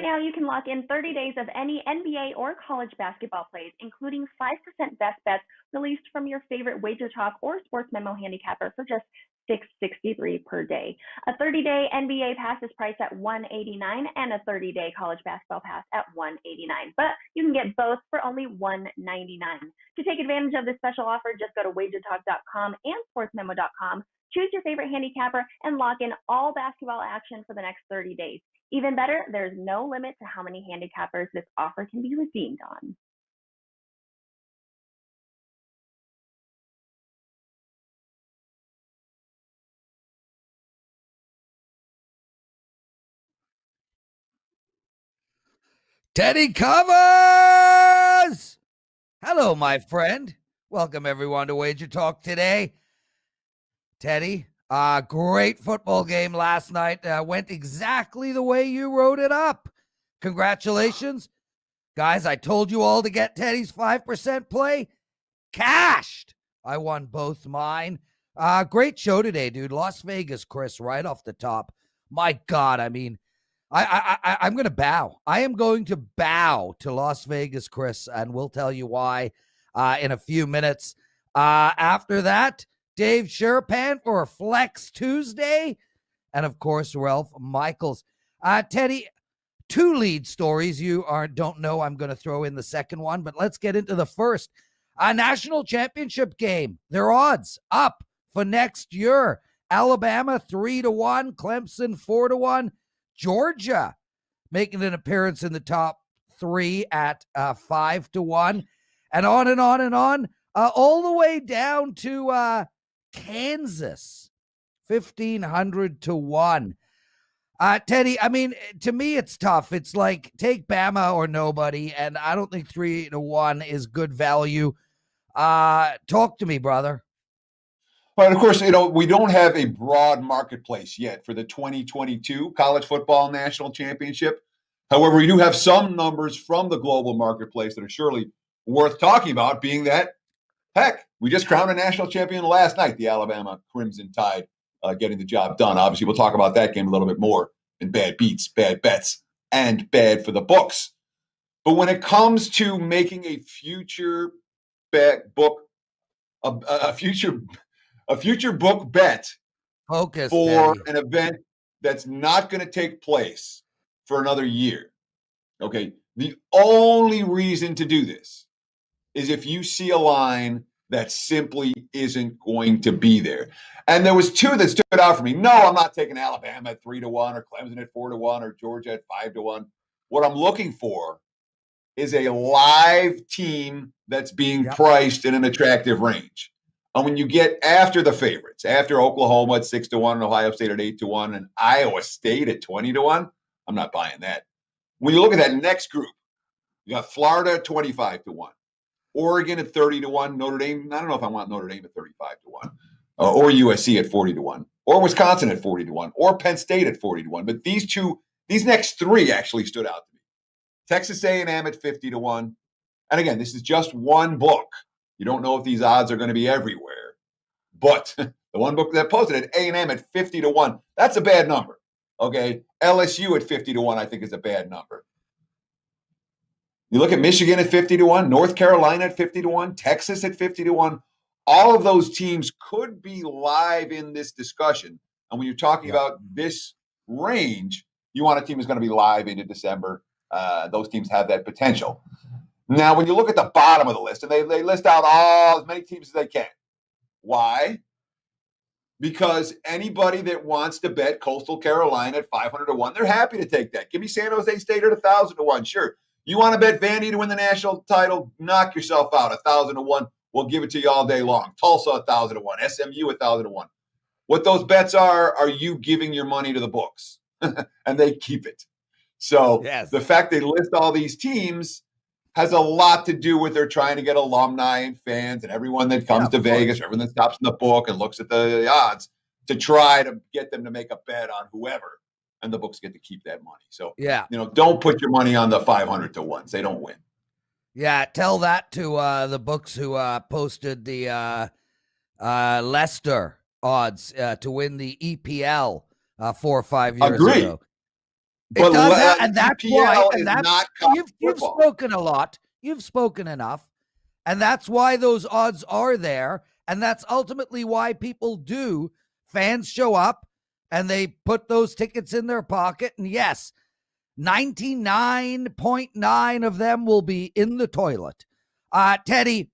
now, you can lock in 30 days of any NBA or college basketball plays, including 5% best bets released from your favorite WagerTalk or Sports Memo handicapper for just $6.63 per day. A 30-day NBA pass is priced at $189 and a 30-day college basketball pass at $189. But you can get both for only $199. To take advantage of this special offer, just go to WagerTalk.com and SportsMemo.com. Choose your favorite handicapper and lock in all basketball action for the next 30 days. Even better, there's no limit to how many handicappers this offer can be redeemed on. Teddy covers! Hello, my friend. Welcome, everyone, to Wager Talk today. Teddy, great football game last night. Went exactly the way you wrote it up. Congratulations. Guys, I told you all to get Teddy's 5% play. Cashed. I won both mine. Great show today, dude. Las Vegas Cris right off the top. My God, I mean, I'm going to bow. I am going to bow to Las Vegas Cris, and we'll tell you why in a few minutes. After that, Dave Sharapan for Flex Tuesday, and of course, Ralph Michaels. Teddy, 2 lead stories you don't know. I'm going to throw in the second one, but let's get into the first. A national championship game. Their odds up for next year. Alabama 3-1, Clemson 4-1, Georgia making an appearance in the top 3 at 5-1, and on and on and on, all the way down to Kansas 1,500-1. Teddy, I mean, to me, it's tough. It's like take Bama or nobody, and I don't think 3-1 is good value. Talk to me, brother. But of course, we don't have a broad marketplace yet for the 2022 College Football National Championship. However, we do have some numbers from the global marketplace that are surely worth talking about, being that, heck, we just crowned a national champion last night, the Alabama Crimson Tide, getting the job done. Obviously, we'll talk about that game a little bit more in bad beats, bad bets, and bad for the books. But when it comes to making a future book bet Focus, for Teddy. an event that's not going to take place for another year. Okay. The only reason to do this is if you see a line that simply isn't going to be there. And there was 2 that stood out for me. No, I'm not taking Alabama at 3-1 or Clemson at 4-1 or Georgia at 5-1. What I'm looking for is a live team that's being priced in an attractive range. And when you get after the favorites, after Oklahoma at 6-1 and Ohio State at 8-1 and Iowa State at 20-1, I'm not buying that. When you look at that next group, you got Florida at 25-1, Oregon at 30-1, Notre Dame. I don't know if I want Notre Dame at 35-1, or USC at 40-1, or Wisconsin at 40-1, or Penn State at 40-1. But these next 3 actually stood out to me. Texas A&M at 50-1. And again, this is just one book. You don't know if these odds are going to be everywhere. But the one book that posted it, A&M at 50-1, that's a bad number. Okay. LSU at 50-1, I think, is a bad number. You look at Michigan at 50-1, North Carolina at 50-1, Texas at 50-1. All of those teams could be live in this discussion. And when you're talking about this range, you want a team that's going to be live into December. Those teams have that potential. Now, when you look at the bottom of the list, and they list out as many teams as they can. Why? Because anybody that wants to bet Coastal Carolina at 500-1, they're happy to take that. Give me San Jose State at 1,000-1. Sure. You want to bet Vandy to win the national title? Knock yourself out. 1,000-1. We'll give it to you all day long. Tulsa 1,000-1. SMU 1,000-1. What those bets are you giving your money to the books, and they keep it. So the fact they list all these teams has a lot to do with they're trying to get alumni and fans and everyone that comes to Vegas, everyone that stops in the book and looks at the odds to try to get them to make a bet on whoever, and the books get to keep that money. So, don't put your money on the 500-1s. They don't win. Yeah, tell that to the books who posted the Leicester odds to win the EPL 4 or 5 years ago. It does have, and that's why, EPL and is that's not college you've football. spoken a lot. You've spoken enough. And that's why those odds are there. And that's ultimately why people do. Fans show up and they put those tickets in their pocket. And yes, 99.9 of them will be in the toilet. Teddy,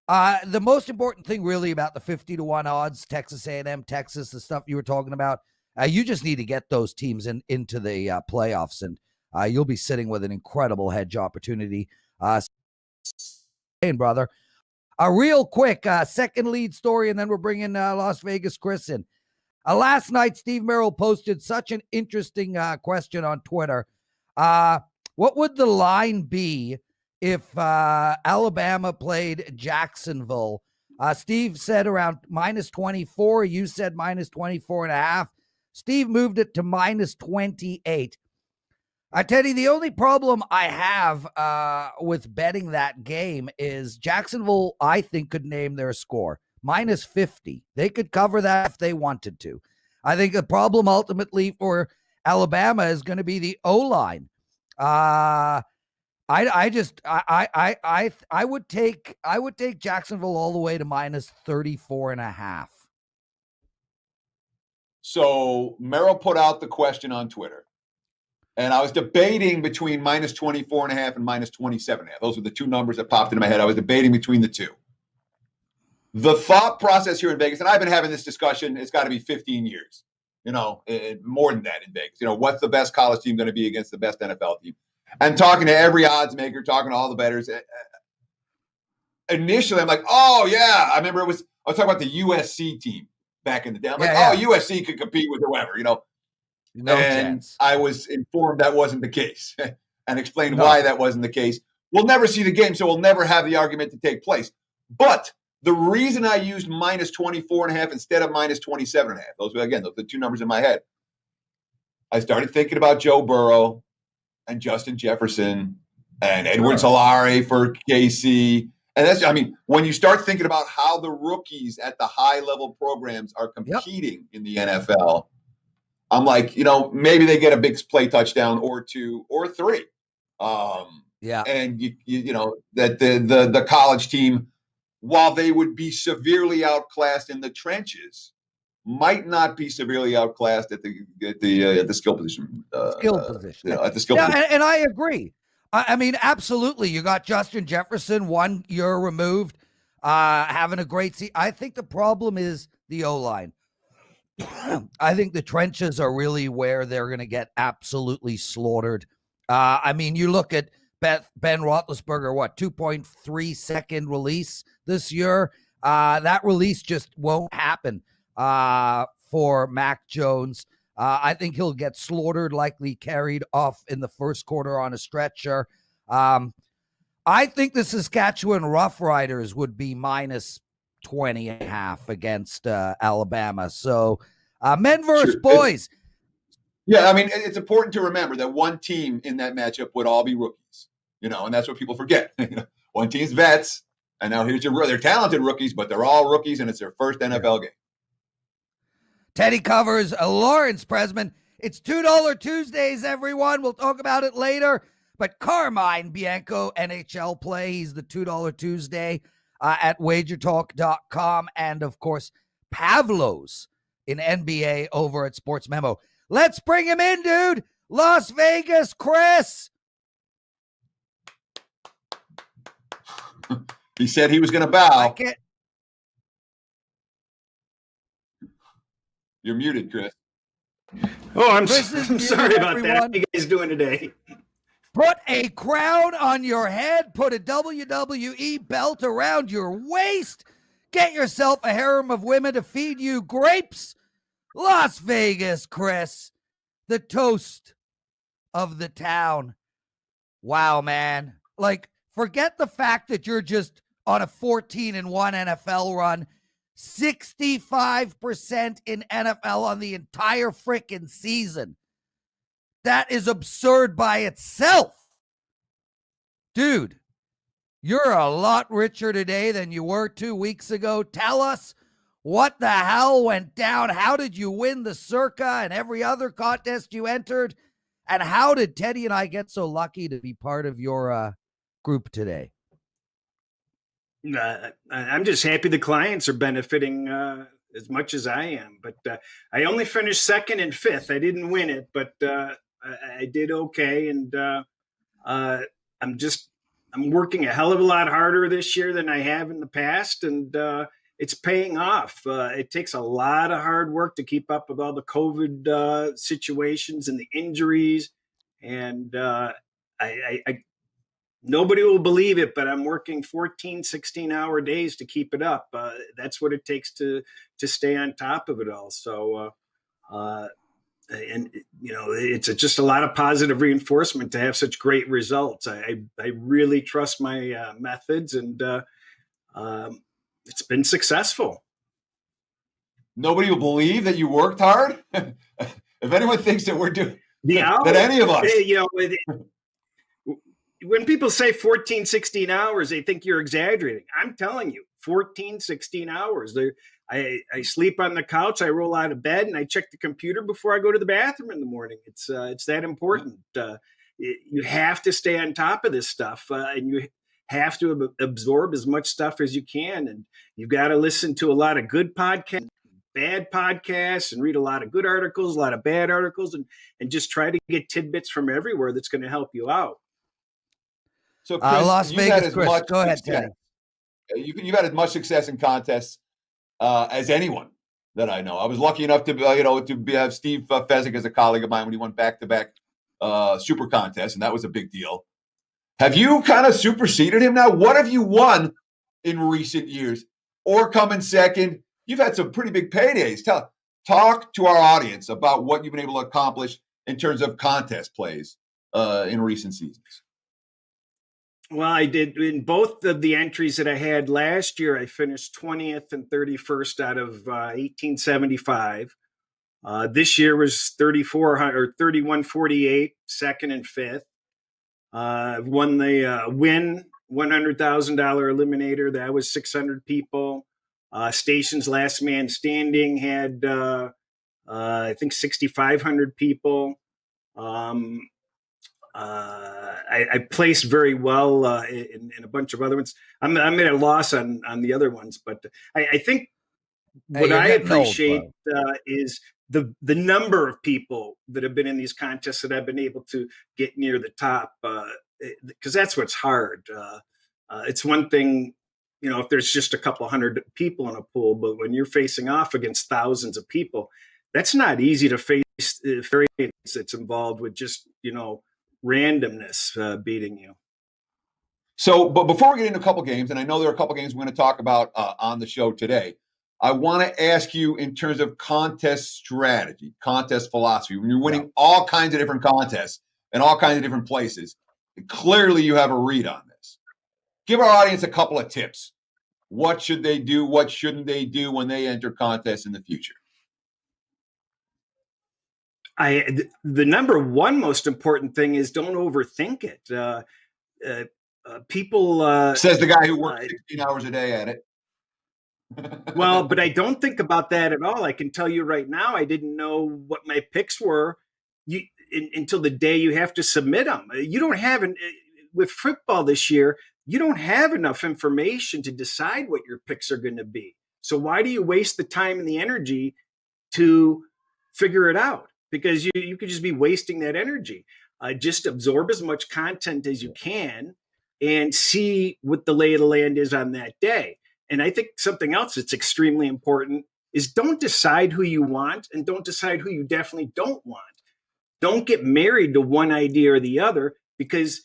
the most important thing really about the 50-1 odds, Texas A&M, Texas, the stuff you were talking about, you just need to get those teams into the playoffs, and you'll be sitting with an incredible hedge opportunity. Brother, a real quick second lead story, and then we're bringing Las Vegas Cris in. Last night, Steve Merrill posted such an interesting question on Twitter. What would the line be if Alabama played Jacksonville? Steve said around -24. You said -24.5. Steve moved it to -28. Teddy, the only problem I have with betting that game is Jacksonville, I think, could name their score. -50. They could cover that if they wanted to. I think the problem ultimately for Alabama is going to be the O-line. I would take Jacksonville all the way to -34.5. So Merrill put out the question on Twitter. And I was debating between -24.5 and -27.5. Those were the two numbers that popped into my head. I was debating between the two. The thought process here in Vegas, and I've been having this discussion, it's got to be 15 years, more than that in Vegas. What's the best college team going to be against the best NFL team? And talking to every odds maker, talking to all the bettors. Initially, I'm like, oh, yeah. I remember I was talking about the USC team back in the day. I'm like, USC could compete with whoever, No chance. I was informed that wasn't the case and explained why that wasn't the case. We'll never see the game, so we'll never have the argument to take place. But the reason I used -24.5 instead of -27.5, those are the two numbers in my head. I started thinking about Joe Burrow and Justin Jefferson and Edward Solari for KC. And when you start thinking about how the rookies at the high-level programs are competing in the NFL, I'm like, maybe they get a big play touchdown or two or three. And that the college team, while they would be severely outclassed in the trenches, might not be severely outclassed at the skill position. At the skill position. And I agree. I mean, absolutely. You got Justin Jefferson 1 year removed, having a great season. I think the problem is the O-line. I think the trenches are really where they're going to get absolutely slaughtered. You look at Ben Roethlisberger, 2.3 second release this year. That release just won't happen for Mac Jones. I think he'll get slaughtered, likely carried off in the first quarter on a stretcher. I think the Saskatchewan Roughriders would be -20.5 against Alabama. So men versus boys. It's important to remember that one team in that matchup would all be rookies, and that's what people forget. One team's vets, and now they're talented rookies, but they're all rookies, and it's their first NFL game. Teddy covers Lawrence Presman. It's $2 Tuesdays, everyone. We'll talk about it later. But Carmine Bianco, NHL play. He's the $2 Tuesday at WagerTalk.com. And, of course, Pavlos in NBA over at Sports Memo. Let's bring him in, dude. Las Vegas Cris. He said he was going to bow. You're muted, Cris. Oh, I'm sorry about that. How are you guys doing today? Put a crown on your head. Put a WWE belt around your waist. Get yourself a harem of women to feed you grapes. Las Vegas Cris, the toast of the town. Wow, man. Forget the fact that you're just on a 14-1 NFL run. 65% in NFL on the entire frickin' season. That is absurd by itself. Dude, you're a lot richer today than you were 2 weeks ago. Tell us what the hell went down. How did you win the Circa and every other contest you entered? And how did Teddy and I get so lucky to be part of your group today? I'm just happy the clients are benefiting as much as I am. But I only finished second and fifth. I didn't win it, but I did okay. And I'm working a hell of a lot harder this year than I have in the past, and it's paying off. It takes a lot of hard work to keep up with all the COVID situations and the injuries, and nobody will believe it, but I'm working 14, 16-hour days to keep it up. That's what it takes to stay on top of it all. So, and it's just a lot of positive reinforcement to have such great results. I really trust my methods, and it's been successful. Nobody will believe that you worked hard. If anyone thinks that we're doing that, any of us, when people say 14, 16 hours, they think you're exaggerating. I'm telling you, 14, 16 hours. I sleep on the couch, I roll out of bed, and I check the computer before I go to the bathroom in the morning. It's that important. You have to stay on top of this stuff, and you have to absorb as much stuff as you can. And you've got to listen to a lot of good podcasts, bad podcasts, and read a lot of good articles, a lot of bad articles, and just try to get tidbits from everywhere that's going to help you out. So, Chris, Las Vegas Cris, go ahead, Teddy. You've had as much success in contests as anyone that I know. I was lucky enough to have Steve Fezzik as a colleague of mine when he won back-to-back super contests, and that was a big deal. Have you kind of superseded him now? What have you won in recent years, or come in second? You've had some pretty big paydays. Talk to our audience about what you've been able to accomplish in terms of contest plays in recent seasons. Well, I did in both of the entries that I had last year. I finished 20th and 31st out of 1875. This year was 3,400 or 3,148, second and fifth. Won the win $100,000 eliminator. That was 600 people. Station's last man standing had I think 6,500 people. I placed very well in a bunch of other ones. I'm at a loss on the other ones, but I think what I appreciate is the number of people that have been in these contests that I've been able to get near the top, because that's what's hard. It's one thing, if there's just a couple hundred people in a pool, but when you're facing off against thousands of people, that's not easy to face. Variance that's involved with just randomness beating you. So, but before we get into a couple games, and I know there are a couple games we're going to talk about on the show today, I want to ask you in terms of contest strategy, contest philosophy. When you're winning all kinds of different contests in all kinds of different places, clearly you have a read on this. Give our audience a couple of tips. What should they do? What shouldn't they do when they enter contests in the future? The number one most important thing is don't overthink it. People says the guy who works 16 hours a day at it. Well, but I don't think about that at all. I can tell you right now, I didn't know what my picks were until the day you have to submit them. You don't have with football this year. You don't have enough information to decide what your picks are going to be. So why do you waste the time and the energy to figure it out? Because you could just be wasting that energy. Just absorb as much content as you can and see what the lay of the land is on that day. And I think something else that's extremely important is don't decide who you want and don't decide who you definitely don't want. Don't get married to one idea or the other, because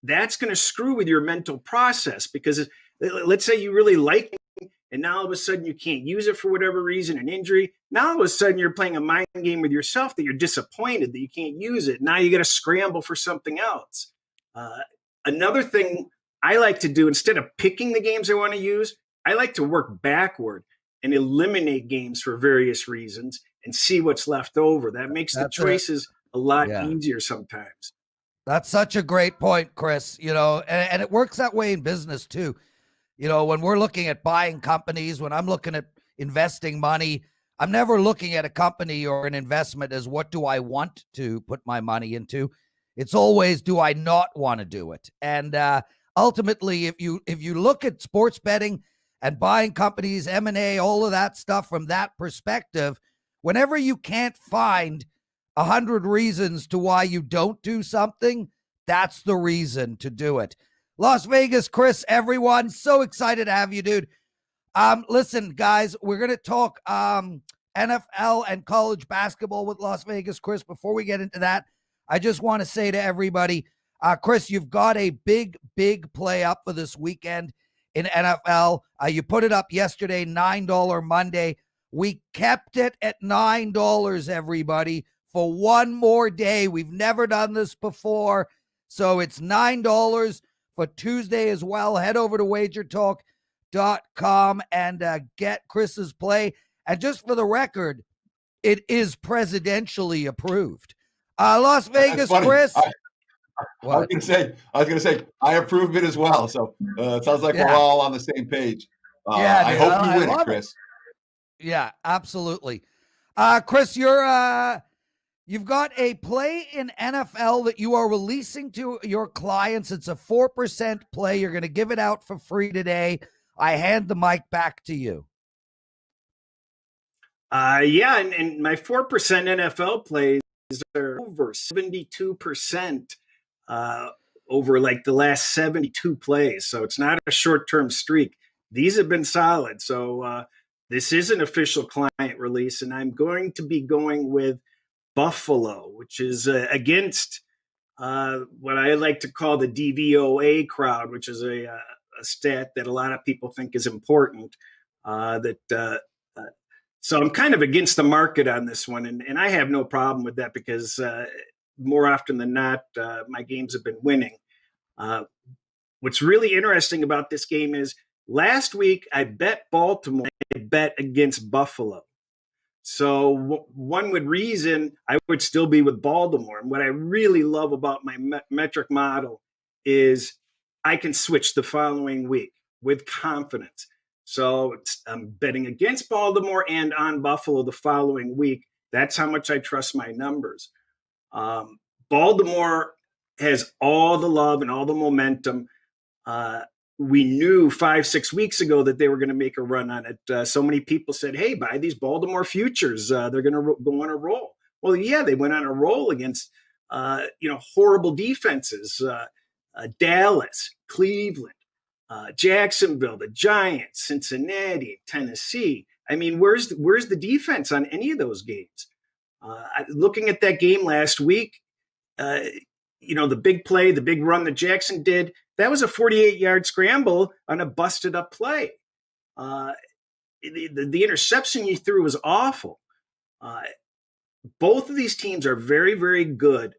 that's going to screw with your mental process. Because let's say you really like it, and now all of a sudden you can't use it for whatever reason, an injury. Now all of a sudden you're playing a mind game with yourself that you're disappointed that you can't use it. Now you got to scramble for something else. Another thing I like to do, instead of picking the games I want to use, I like to work backward and eliminate games for various reasons and see what's left over. That makes the choices a lot easier sometimes. That's such a great point, Chris. And it works that way in business too. When we're looking at buying companies, when I'm looking at investing money, I'm never looking at a company or an investment as what do I want to put my money into. It's always, do I not want to do it? And ultimately, if you look at sports betting and buying companies, M&A, all of that stuff from that perspective, whenever you can't find 100 reasons to why you don't do something, that's the reason to do it. Las Vegas Cris, everyone, so excited to have you, dude. Listen, guys, we're going to talk NFL and college basketball with Las Vegas Cris. Before we get into that, I just want to say to everybody, Cris, you've got a big play up for this weekend in NFL. You put it up yesterday, $9 Monday. We kept it at $9, everybody, for one more day. We've never done this before. So it's $9 for Tuesday as well. Head over to WagerTalk.com and get Chris's play. And just for the record, it is presidentially approved. Las Vegas Cris. I was gonna say, I approve it as well. So it sounds like we're all on the same page. I hope you win it, Cris. Yeah, absolutely. Cris, you've got a play in NFL that you are releasing to your clients. It's a 4% play. You're going to give it out for free today. I hand the mic back to you. And my 4% NFL plays are over 72% over like the last 72 plays. So it's not a short-term streak. These have been solid. So this is an official client release, and I'm going to be going with Buffalo, which is against what I like to call the DVOA crowd, which is a stat that a lot of people think is important. So I'm kind of against the market on this one, and I have no problem with that because more often than not, my games have been winning. What's really interesting about this game is last week I bet Baltimore, I bet against Buffalo. So one would reason I would still be with Baltimore. And what I really love about my metric model is I can switch the following week with confidence. So I'm betting against Baltimore and on Buffalo the following week. That's how much I trust my numbers. Baltimore has all the love and all the momentum. We knew 5-6 weeks ago that they were going to make a run on it. So many people said, hey, buy these Baltimore futures. They're going to go on a roll. Well, yeah, they went on a roll against horrible defenses. Dallas, Cleveland, Jacksonville, the Giants, Cincinnati, Tennessee. I mean, where's the defense on any of those games? Looking at that game last week, the big play, the big run that Jackson did, that was a 48-yard scramble on a busted up play. The interception you threw was awful. Both of these teams are very, very good,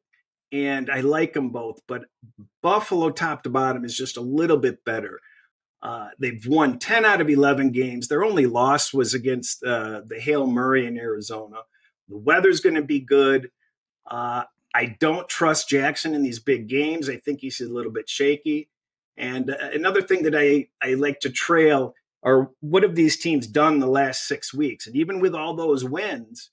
and I like them both. But Buffalo, top to bottom, is just a little bit better. They've won 10 out of 11 games. Their only loss was against the Hail Murray in Arizona. The weather's going to be good. I don't trust Jackson in these big games. I think he's a little bit shaky. And another thing that I like to trail are what have these teams done the last 6 weeks? And even with all those wins,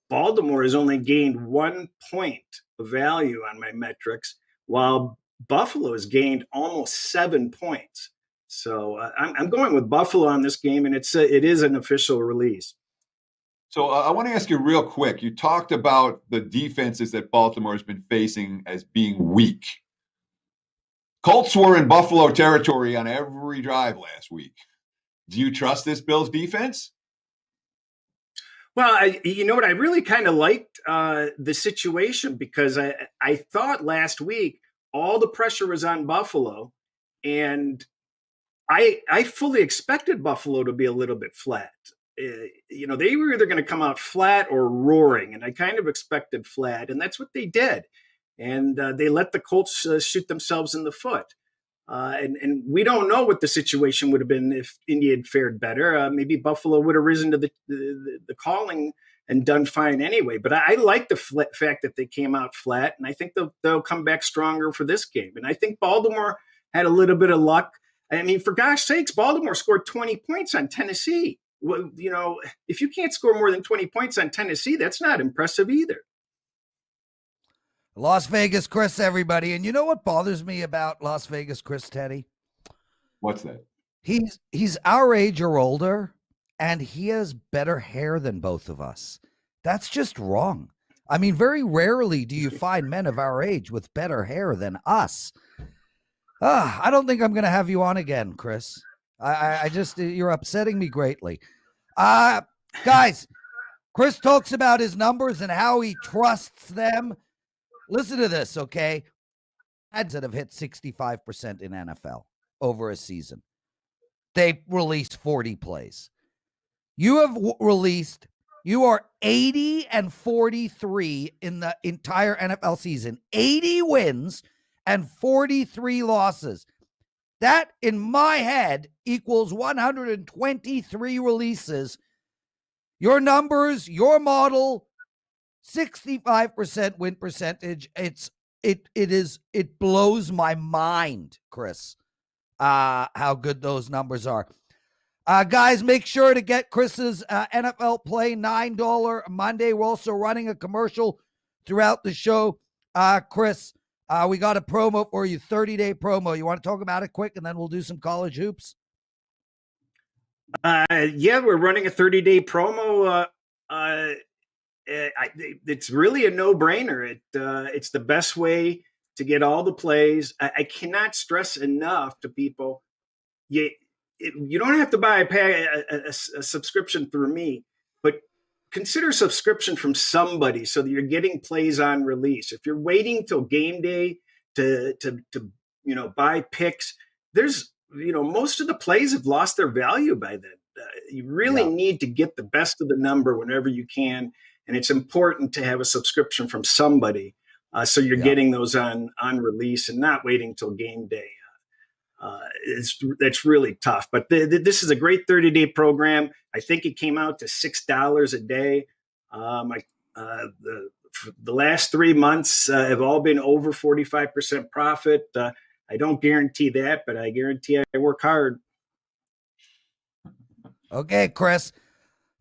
Baltimore has only gained 1 point of value on my metrics, while Buffalo has gained almost 7 points. So I'm going with Buffalo on this game, and it is an official release. So I want to ask you real quick. You talked about the defenses that Baltimore has been facing as being weak. Colts were in Buffalo territory on every drive last week. Do you trust this Bills defense? Well, I really kind of liked the situation because I thought last week all the pressure was on Buffalo, and I fully expected Buffalo to be a little bit flat. They were either going to come out flat or roaring, and I kind of expected flat, and that's what they did. And they let the Colts shoot themselves in the foot. And we don't know what the situation would have been if Indy had fared better. Maybe Buffalo would have risen to the calling and done fine anyway. But I like the fact that they came out flat, and I think they'll come back stronger for this game. And I think Baltimore had a little bit of luck. I mean, for gosh sakes, Baltimore scored 20 points on Tennessee. Well, if you can't score more than 20 points on Tennessee, that's not impressive either. Las Vegas Cris, everybody. And you know what bothers me about Las Vegas Cris, Teddy? What's that? He's our age or older, and he has better hair than both of us. That's just wrong. I mean, very rarely do you find men of our age with better hair than us. I don't think I'm going to have you on again, Cris. I just, you're upsetting me greatly. Guys, Cris talks about his numbers and how he trusts them. Listen to this, okay? Ads that have hit 65% in NFL over a season. They release 40 plays. You have you are 80 and 43 in the entire NFL season. 80 wins and 43 losses. That, in my head, equals 123 releases. Your numbers, your model, 65% win percentage. It blows my mind, Cris, how good those numbers are. Guys, make sure to get Chris's NFL Play $9 Monday. We're also running a commercial throughout the show. Cris, we got a promo for you, 30-day promo. You want to talk about it quick, and then we'll do some college hoops? Yeah, we're running a 30-day promo. It's really a no-brainer. It's the best way to get all the plays. I cannot stress enough to people, you don't have to buy a subscription through me, but consider subscription from somebody so that you're getting plays on release. If you're waiting till game day to buy picks, there's most of the plays have lost their value by then. You really need to get the best of the number whenever you can, and it's important to have a subscription from somebody so you're getting those on release and not waiting till game day. That's really tough, but this is a great 30-day program. I think it came out to $6 a day. The last 3 months have all been over 45% profit. I don't guarantee that, but I guarantee I work hard. Okay, Cris.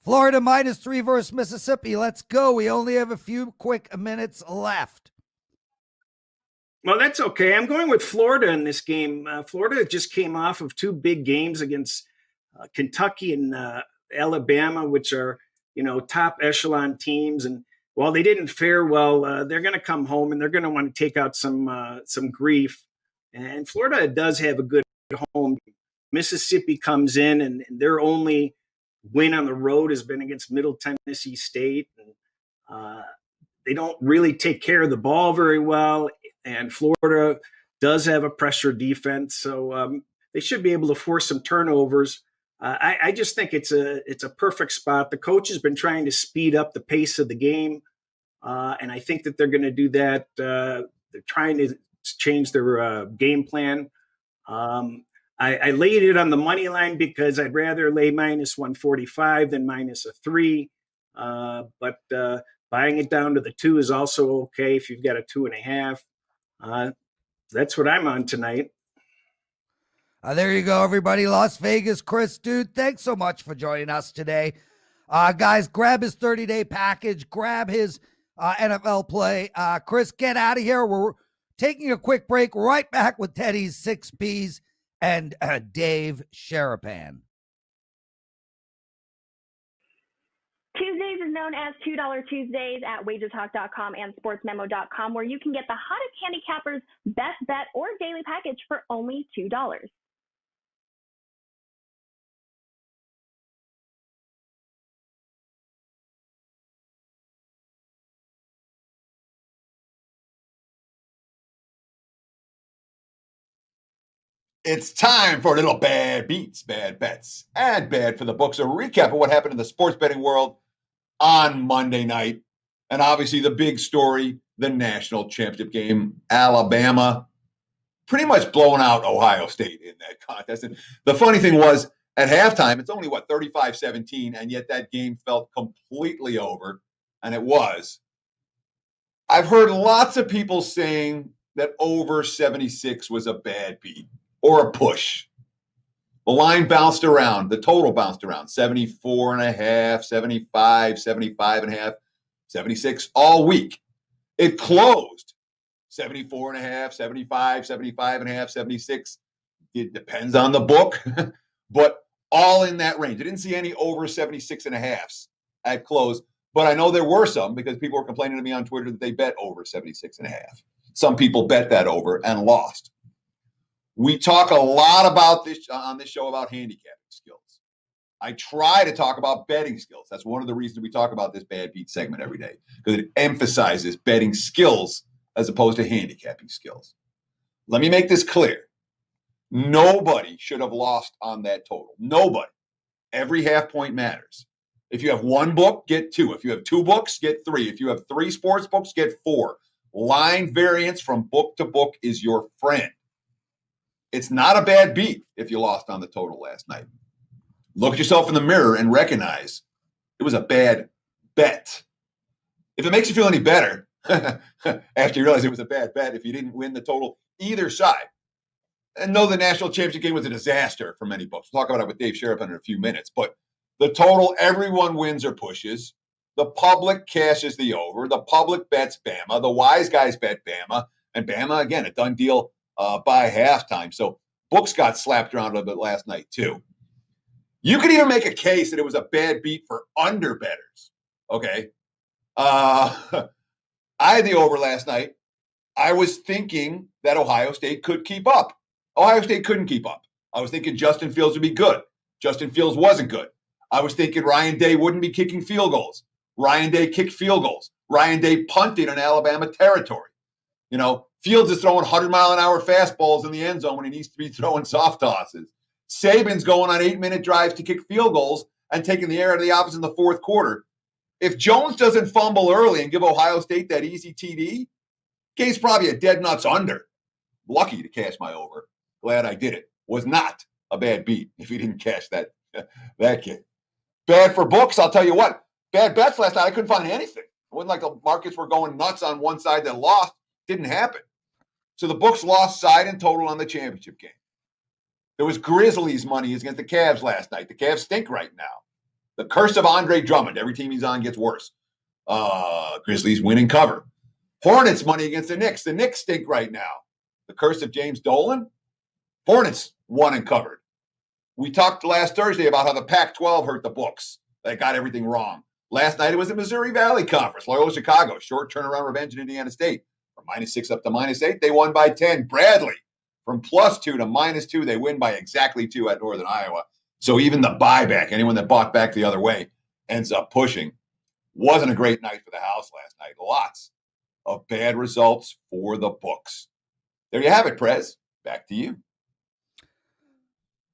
Florida -3 versus Mississippi. Let's go. We only have a few quick minutes left. Well, that's okay. I'm going with Florida in this game. Florida just came off of 2 big games against Kentucky and Alabama, which are, top echelon teams. And while they didn't fare well, they're going to come home and they're going to want to take out some grief. And Florida does have a good home. Mississippi comes in, and their only win on the road has been against Middle Tennessee State. And they don't really take care of the ball very well. And Florida does have a pressure defense, so they should be able to force some turnovers. I just think it's a perfect spot. The coach has been trying to speed up the pace of the game, and I think that they're going to do that. They're trying to change their game plan. I laid it on the money line because I'd rather lay -145 than -3. But buying it down to the 2 is also okay if you've got a 2.5. That's what I'm on tonight. There you go, everybody. Las Vegas Cris, dude, thanks so much for joining us today. Guys, grab his 30-day package. Grab his NFL Play. Cris, get out of here. We're taking a quick break. Right back with Teddy's 6 Ps and Dave Sharapan. Tuesdays is known as $2 Tuesdays at WagerTalk.com and SportsMemo.com, where you can get the hottest handicappers, best bet, or daily package for only $2. It's time for a little bad beats, bad bets, and bad for the books. A recap of what happened in the sports betting world on Monday night. And obviously the big story, the national championship game, Alabama pretty much blowing out Ohio State in that contest. And the funny thing was, at halftime, it's only, 35-17, and yet that game felt completely over, and it was. I've heard lots of people saying that over 76 was a bad beat or a push. The line bounced around. The total bounced around 74.5, 75, 75.5, 76 all week. It closed 74.5, 75, 75.5, 76. It depends on the book, but all in that range. I didn't see any over 76.5s at close, but I know there were some because people were complaining to me on Twitter that they bet over 76.5. Some people bet that over and lost. We talk a lot about this on this show about handicapping skills. I try to talk about betting skills. That's one of the reasons we talk about this bad beat segment every day, because it emphasizes betting skills as opposed to handicapping skills. Let me make this clear. Nobody should have lost on that total. Nobody. Every half point matters. If you have one book, get two. If you have two books, get three. If you have three sports books, get four. Line variance from book to book is your friend. It's not a bad beat if you lost on the total last night. Look at yourself in the mirror and recognize it was a bad bet. If it makes you feel any better, after you realize it was a bad bet, if you didn't win the total either side, and know the national championship game was a disaster for many books. We'll talk about it with Dave Sharapan in a few minutes. But the total, everyone wins or pushes. The public cashes the over. The public bets Bama. The wise guys bet Bama. And Bama, again, a done deal by halftime. So books got slapped around a little bit last night, too. You could even make a case that it was a bad beat for under bettors. Okay. I had the over last night. I was thinking that Ohio State could keep up. Ohio State couldn't keep up. I was thinking Justin Fields would be good. Justin Fields wasn't good. I was thinking Ryan Day wouldn't be kicking field goals. Ryan Day kicked field goals. Ryan Day punted on Alabama territory. You know, Fields is throwing 100-mile-an-hour fastballs in the end zone when he needs to be throwing soft tosses. Saban's going on 8-minute drives to kick field goals and taking the air out of the opposite in the fourth quarter. If Jones doesn't fumble early and give Ohio State that easy TD, game's probably a dead nuts under. Lucky to cash my over. Glad I did it. Was not a bad beat if he didn't cash that kid. Bad for books, I'll tell you what. Bad bets last night, I couldn't find anything. It wasn't like the markets were going nuts on one side that lost. Didn't happen. So the books lost side and total on the championship game. There was Grizzlies money against the Cavs last night. The Cavs stink right now. The curse of Andre Drummond. Every team he's on gets worse. Grizzlies win and cover. Hornets money against the Knicks. The Knicks stink right now. The curse of James Dolan. Hornets won and covered. We talked last Thursday about how the Pac-12 hurt the books. They got everything wrong. Last night it was the Missouri Valley Conference. Loyola Chicago, short turnaround revenge in Indiana State. From -6 up to -8, they won by 10. Bradley, from +2 to -2, they win by exactly 2 at Northern Iowa. So even the buyback, anyone that bought back the other way, ends up pushing. Wasn't a great night for the house last night. Lots of bad results for the books. There you have it, Prez. Back to you.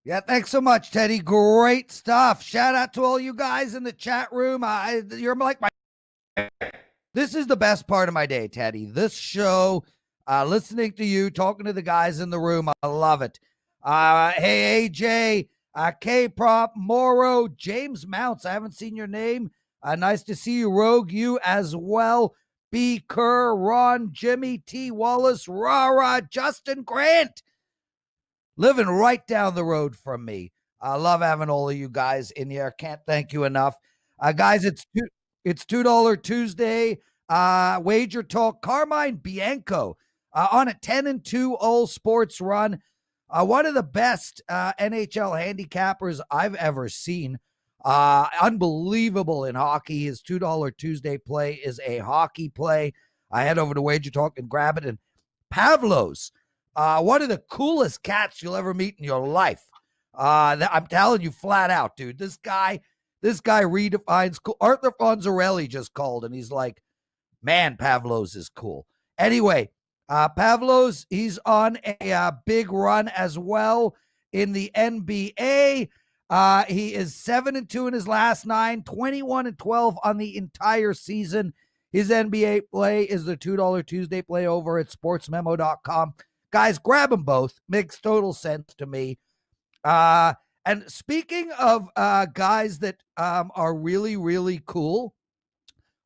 Yeah, thanks so much, Teddy. Great stuff. Shout out to all you guys in the chat room. You're like my... This is the best part of my day, Teddy. This show, listening to you, talking to the guys in the room. I love it. Hey, AJ, K-Prop, Morrow, James Mounts. I haven't seen your name. Nice to see you, Rogue. You as well. B. Kerr, Ron, Jimmy, T. Wallace, Rara, Justin Grant. Living right down the road from me. I love having all of you guys in here. Can't thank you enough. Guys, it's $2 Tuesday. Wager Talk. Carmine Bianco on a 10-2 all sports run. One of the best NHL handicappers I've ever seen. Unbelievable in hockey. His $2 Tuesday play is a hockey play. I head over to Wager Talk and grab it. And Pavlos. One of the coolest cats you'll ever meet in your life. I'm telling you flat out, dude. This guy redefines cool. Arthur Fonzarelli just called, and he's like, man, Pavlos is cool. Anyway, Pavlos, he's on a big run as well in the NBA. He is 7-2 in his last 9, 21-12 on the entire season. His NBA play is the $2 Tuesday play over at sportsmemo.com. Guys, grab them both. Makes total sense to me. And speaking of guys that are really, really cool,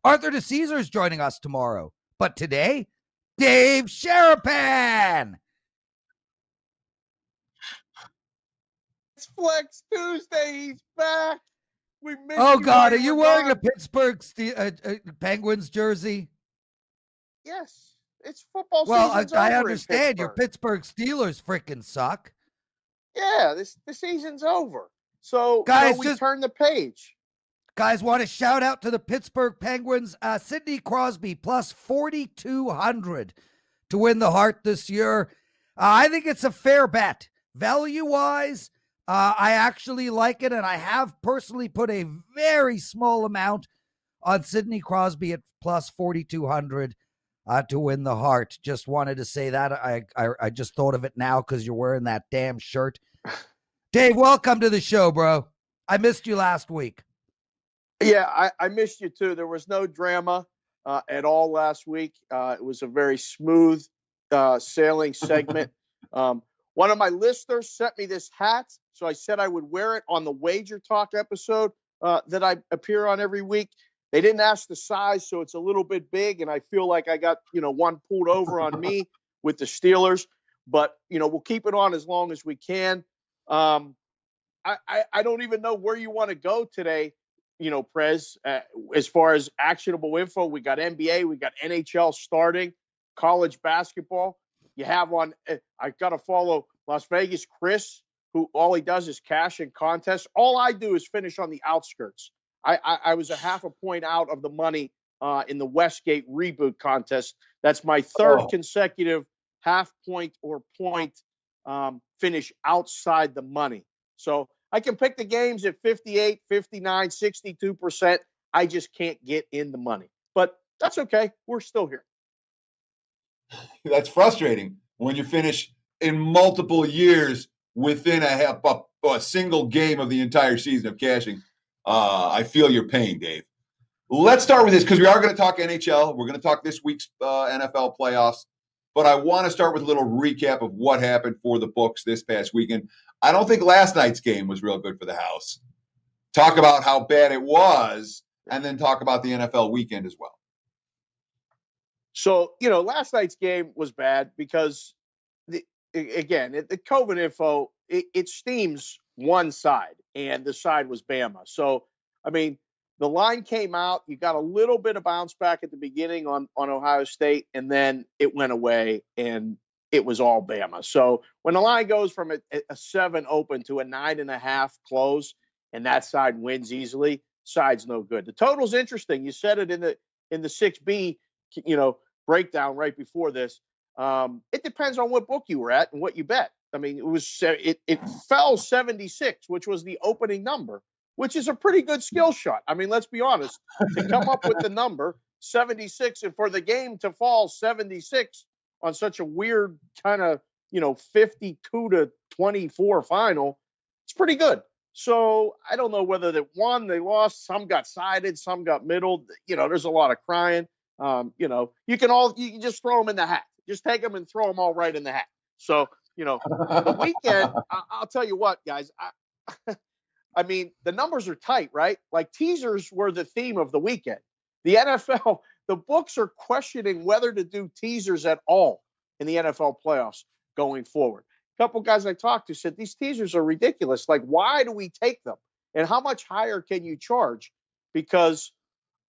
Arthur DeCesar is joining us tomorrow. But today, Dave Sharapan. Flex Tuesday. He's back. We missed Oh you God, while are you were wearing a gone. Pittsburgh Penguins jersey? Yes, it's football Well, season's I over in understand your Pittsburgh. Pittsburgh Steelers freaking suck. Yeah, the season's over. So Guys, we turn the page. Guys, want to shout out to the Pittsburgh Penguins. Sidney Crosby plus 4,200 to win the Hart this year. I think it's a fair bet. Value-wise, I actually like it, and I have personally put a very small amount on Sidney Crosby at plus 4,200 to win the Hart. Just wanted to say that. I just thought of it now because you're wearing that damn shirt. Dave, welcome to the show, bro. I missed you last week. Yeah, I missed you too. There was no drama at all last week. It was a very smooth sailing segment. One of my listeners sent me this hat, so I said I would wear it on the Wager Talk episode that I appear on every week. They didn't ask the size, so it's a little bit big, and I feel like I got one pulled over on me with the Steelers. But we'll keep it on as long as we can. I don't even know where you want to go today. Prez, as far as actionable info, we got NBA, we got NHL starting, college basketball. You have I got to follow Las Vegas Cris, who all he does is cash in contests. All I do is finish on the outskirts. I was a half a point out of the money in the Westgate reboot contest. That's my third consecutive half point or point finish outside the money. So I can pick the games at 58, 59, 62%. I just can't get in the money. But that's okay. We're still here. That's frustrating when you finish in multiple years within a single game of the entire season of cashing. I feel your pain, Dave. Let's start with this because we are going to talk NHL. We're going to talk this week's NFL playoffs. But I want to start with a little recap of what happened for the books this past weekend. I don't think last night's game was real good for the house. Talk about how bad it was, and then talk about the NFL weekend as well. So, last night's game was bad because, the COVID info, it steams one side, and the side was Bama. So, the line came out. You got a little bit of bounce back at the beginning on Ohio State, and then it went away, and it was all Bama. So when the line goes from a 7 open to a 9.5 close, and that side wins easily, side's no good. The total's interesting. You said it in the 6B, breakdown right before this. It depends on what book you were at and what you bet. It fell 76, which was the opening number, which is a pretty good skill shot. Let's be honest. To come up with the number 76 and for the game to fall 76 on such a weird kind of, 52-24 final, it's pretty good. So I don't know whether they won, they lost. Some got sided, some got middled. There's a lot of crying. You can just throw them in the hat. Just take them and throw them all right in the hat. So, the weekend, I'll tell you what, guys, the numbers are tight, right? Like teasers were the theme of the weekend. The NFL, the books are questioning whether to do teasers at all in the NFL playoffs going forward. A couple guys I talked to said these teasers are ridiculous. Like, why do we take them? And how much higher can you charge? Because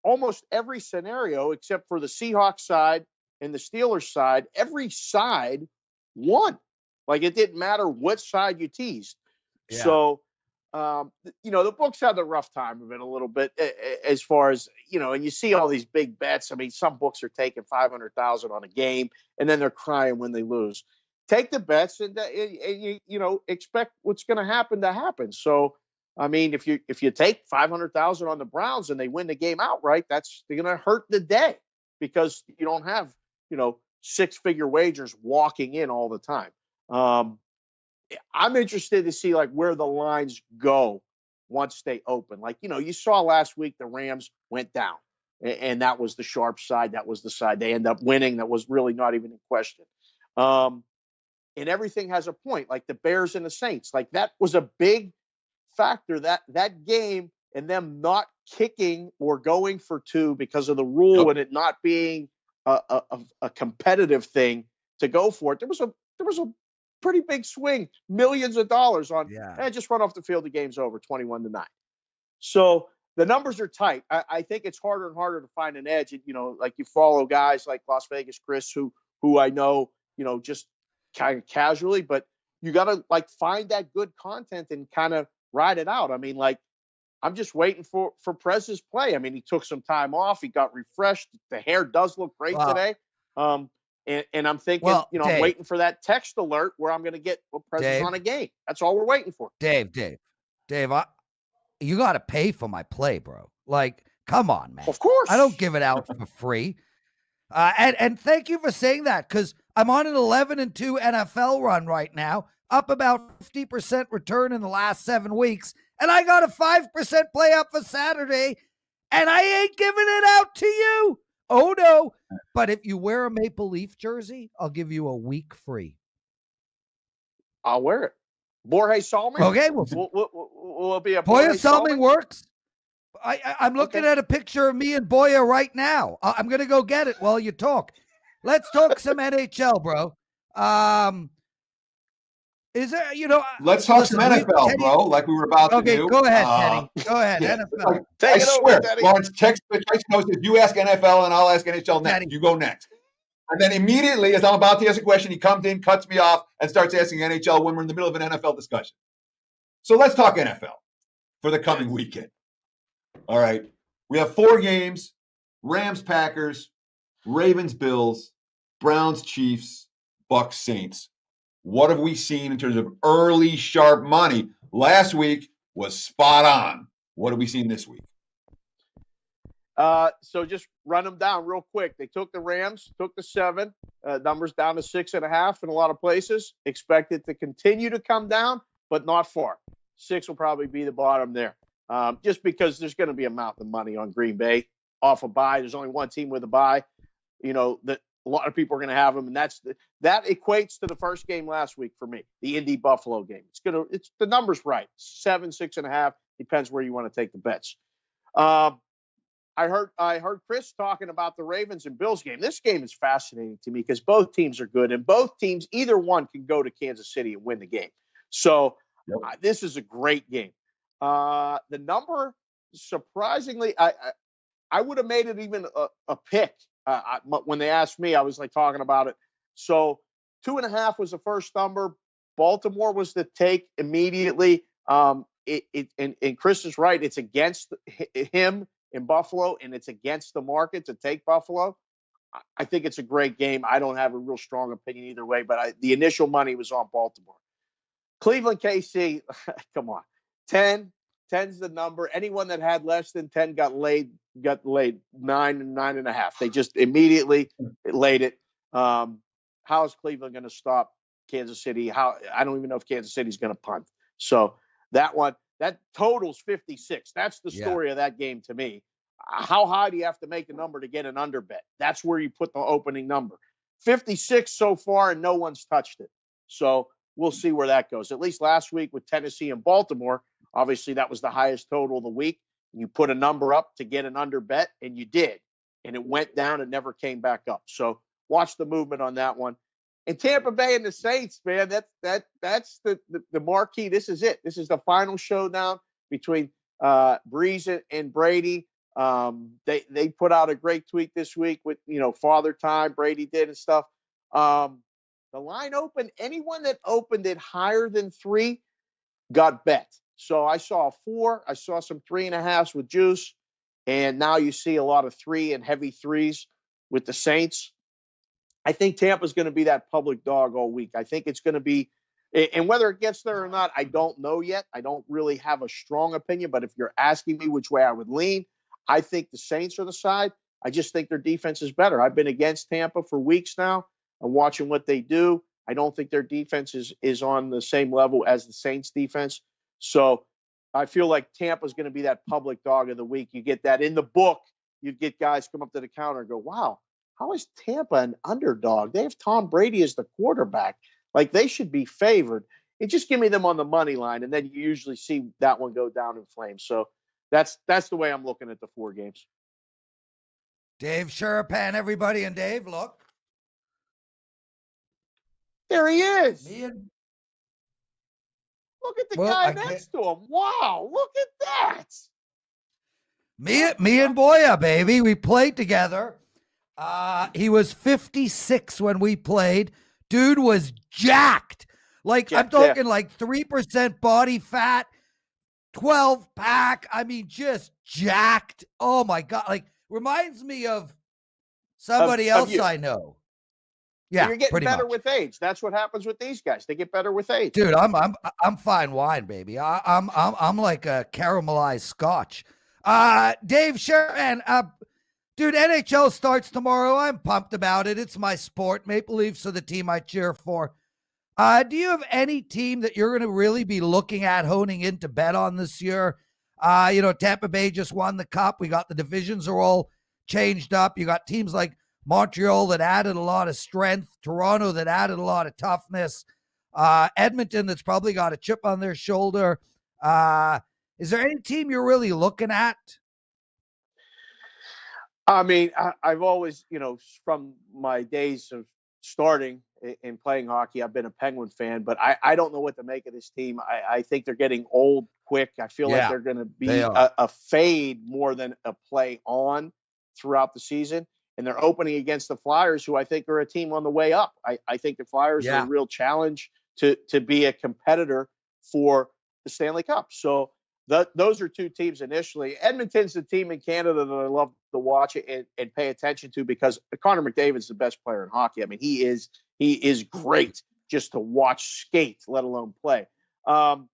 almost every scenario, except for the Seahawks side and the Steelers side, every side won. Like, it didn't matter what side you teased. Yeah. So, the books had the rough time of it a little bit as far as, and you see all these big bets. Some books are taking 500,000 on a game and then they're crying when they lose. Take the bets and expect what's going to happen. So, if you take 500,000 on the Browns and they win the game outright, that's going to hurt the day because you don't have, 6-figure wagers walking in all the time. I'm interested to see where the lines go once they open. You saw last week the Rams went down, and that was the sharp side. That was the side they end up winning. That was really not even in question. And everything has a point, like the Bears and the Saints. That was a big factor, that game, and them not kicking or going for 2 because of the rule and it not being a competitive thing to go for it. There was a pretty big swing, millions of dollars on, Yeah. just run off the field. The game's over, 21-9. So the numbers are tight. I think it's harder and harder to find an edge. Like you follow guys like Las Vegas Cris, who I know, just kind of casually, but you got to like find that good content and kind of ride it out. I mean, like, I'm just waiting for Prez's play. I mean, he took some time off. He got refreshed. The hair does look great today. And I'm thinking, Well, I'm Dave. waiting for that text alert where I'm going to get Prez is on a game. That's all we're waiting for. Dave, you got to pay for my play, bro. Like, come on, man. Of course. I don't give it out for free. And thank you for saying that, because I'm on an 11-2 NFL run right now, up about 50% return in the last 7 weeks, and I got a 5% play up for Saturday, and I ain't giving it out to you. Oh, no. But if you wear a Maple Leaf jersey, I'll give you a week free. I'll wear it. Borja Salming? Okay. Will be a Borja Salming works. I'm looking at a picture of me and Boya right now. I'm going to go get it while you talk. Let's talk some NHL, bro. Is there, let's talk some NFL, Teddy, bro, like we were about to do. Okay, go ahead, Teddy. Go ahead, yeah, NFL. I swear, Lawrence, text knows if you ask NFL and I'll ask NHL next. Teddy. You go next. And then immediately, as I'm about to ask a question, he comes in, cuts me off, and starts asking NHL when we're in the middle of an NFL discussion. So let's talk NFL for the coming weekend. All right. We have 4 games: Rams, Packers, Ravens, Bills, Browns, Chiefs, Bucks, Saints. What have we seen in terms of early sharp money? Last week was spot on. What have we seen this week? So just run them down real quick. They took the Rams, took the 7, numbers down to 6.5 in a lot of places. Expect it to continue to come down, but not far. 6 will probably be the bottom there. Just because there's going to be a mountain of money on Green Bay off a bye. There's only one team with a bye. That a lot of people are going to have them, and that equates to the first game last week for me, the Indy Buffalo game. It's the numbers right, 7, 6.5, depends where you want to take the bets. I heard Chris talking about the Ravens and Bills game. This game is fascinating to me because both teams are good, and both teams, either one, can go to Kansas City and win the game. So this is a great game. The number, surprisingly, I would have made it even a pick. When they asked me, I was like talking about it. So 2.5 was the first number. Baltimore was the take immediately. And Chris is right. It's against him in Buffalo, and it's against the market to take Buffalo. I think it's a great game. I don't have a real strong opinion either way, but the initial money was on Baltimore. Cleveland, KC, come on. 10's the number. Anyone that had less than 10 got laid 9 and 9.5. They just immediately laid it. How is Cleveland going to stop Kansas City? I don't even know if Kansas City's going to punt. So that one, that totals 56. That's the story of that game to me. How high do you have to make the number to get an under bet? That's where you put the opening number. 56 so far, and no one's touched it. So we'll see where that goes. At least last week with Tennessee and Baltimore, obviously that was the highest total of the week. You put a number up to get an under bet, and you did. And it went down and never came back up. So watch the movement on that one. And Tampa Bay and the Saints, man, that's the marquee. This is it. This is the final showdown between Breeze and Brady. They put out a great tweet this week with, Father Time, Brady did and stuff. The line opened. Anyone that opened it higher than 3 got bet. So I saw 4. I saw some 3.5s with juice. And now you see a lot of 3 and heavy 3s with the Saints. I think Tampa's going to be that public dog all week. I think it's going to be, and whether it gets there or not, I don't know yet. I don't really have a strong opinion, but if you're asking me which way I would lean, I think the Saints are the side. I just think their defense is better. I've been against Tampa for weeks now. I'm watching what they do. I don't think their defense is on the same level as the Saints defense. So I feel like Tampa's going to be that public dog of the week. You get that in the book. You get guys come up to the counter and go, wow, how is Tampa an underdog? They have Tom Brady as the quarterback. Like, they should be favored. And just give me them on the money line, and then you usually see that one go down in flames. So that's the way I'm looking at the 4 games. Dave Sharapan, everybody. And Dave, look. There he is. Me and Look at the well, guy I can't. next to him. Wow, look at that. Me and Boya, baby, we played together. He was 56 when we played. Dude was jacked. Like, I'm talking like 3% body fat, 12 pack. I mean, just jacked. Oh my God. Like, reminds me of somebody else I know. Yeah, you're getting pretty better much. with age. That's what happens with these guys. They get better with age. Dude, I'm fine wine, baby. I'm like a caramelized scotch. Dave Sharapan, dude, NHL starts tomorrow. I'm pumped about it. It's my sport. Maple Leafs are the team I cheer for. Do you have any team that you're going to really be looking at honing in to bet on this year? Tampa Bay just won the cup. We got the divisions are all changed up. You got teams like Montreal that added a lot of strength, Toronto that added a lot of toughness, Edmonton that's probably got a chip on their shoulder. Is there any team you're really looking at? I mean, I've always, from my days of starting in playing hockey, I've been a Penguin fan, but I don't know what to make of this team. I think they're getting old quick. I feel like they're going to be a fade more than a play on throughout the season. And they're opening against the Flyers, who I think are a team on the way up. I think the Flyers are a real challenge to be a competitor for the Stanley Cup. So those are two teams initially. Edmonton's the team in Canada that I love to watch and pay attention to because Connor McDavid's the best player in hockey. I mean, he is great just to watch skate, let alone play. I'm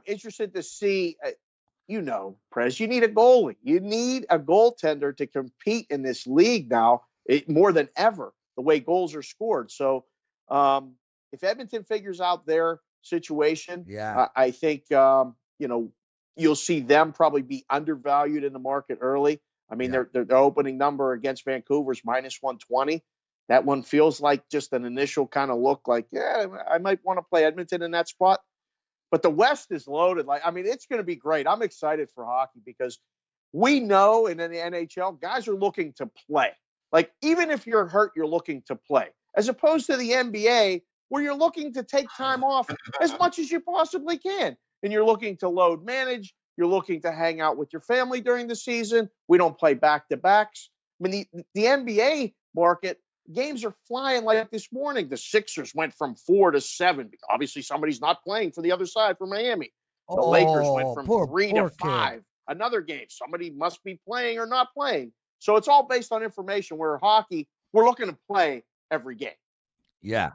interested to see, Prez, you need a goalie. You need a goaltender to compete in this league now more than ever, the way goals are scored. So if Edmonton figures out their situation, I think, you'll see them probably be undervalued in the market early. I mean, their opening number against Vancouver's -120. That one feels like just an initial kind of look like, I might want to play Edmonton in that spot. But the West is loaded. It's going to be great. I'm excited for hockey because we know in the NHL, guys are looking to play. Like, even if you're hurt, you're looking to play. As opposed to the NBA, where you're looking to take time off as much as you possibly can. And you're looking to load manage. You're looking to hang out with your family during the season. We don't play back-to-backs. I mean, the NBA market, games are flying like this morning. The Sixers went from 4 to 7. Obviously, somebody's not playing for the other side for Miami. The Lakers went from 3 to 5. Kid. Another game. Somebody must be playing or not playing. So it's all based on information, where hockey, we're looking to play every game. Yeah.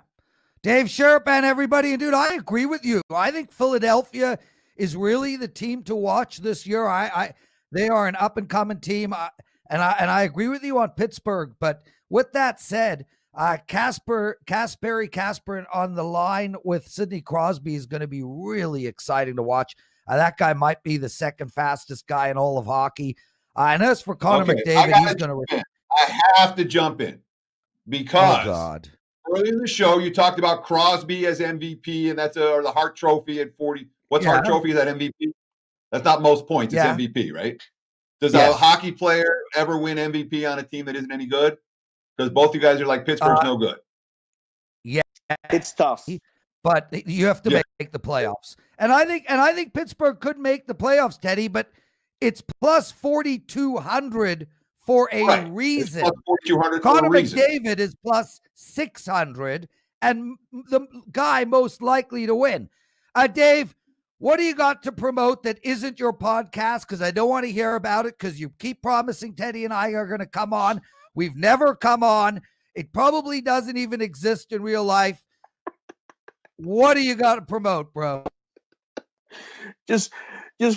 Dave Sharapan, everybody. And, dude, I agree with you. I think Philadelphia is really the team to watch this year. They are an up-and-coming team. And I agree with you on Pittsburgh. But with that said, Kasper on the line with Sidney Crosby is going to be really exciting to watch. That guy might be the second fastest guy in all of hockey. And as for Connor McDavid, he's going to. I have to jump in because earlier in the show you talked about Crosby as MVP, and that's the Hart Trophy at 40. What's Hart Trophy? Is that MVP? That's not most points. It's MVP, right? Does a hockey player ever win MVP on a team that isn't any good? Because both you guys are like, Pittsburgh's no good. Yeah, it's tough, but you have to make the playoffs. And I think Pittsburgh could make the playoffs, Teddy. But it's plus 4,200 for a reason. It's plus 4,200 Connor for a reason. McDavid is plus 600, and the guy most likely to win. Dave, what do you got to promote that isn't your podcast? Because I don't want to hear about it, because you keep promising Teddy and I are going to come on. We've never come on. It probably doesn't even exist in real life. What do you got to promote, bro? Just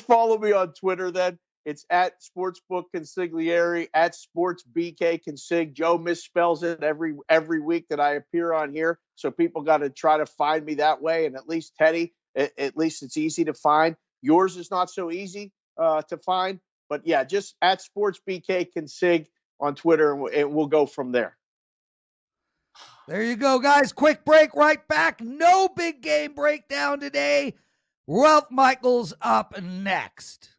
follow me on Twitter then. It's at Sportsbook Consigliere, at SportsBK Consig. Joe misspells it every week that I appear on here. So people got to try to find me that way. And at least Teddy, at least it's easy to find. Yours is not so easy to find. But yeah, just at SportsBK Consig on Twitter, and we'll go from there. There you go, guys. Quick break, right back. No big game breakdown today. Ralph Michaels up next.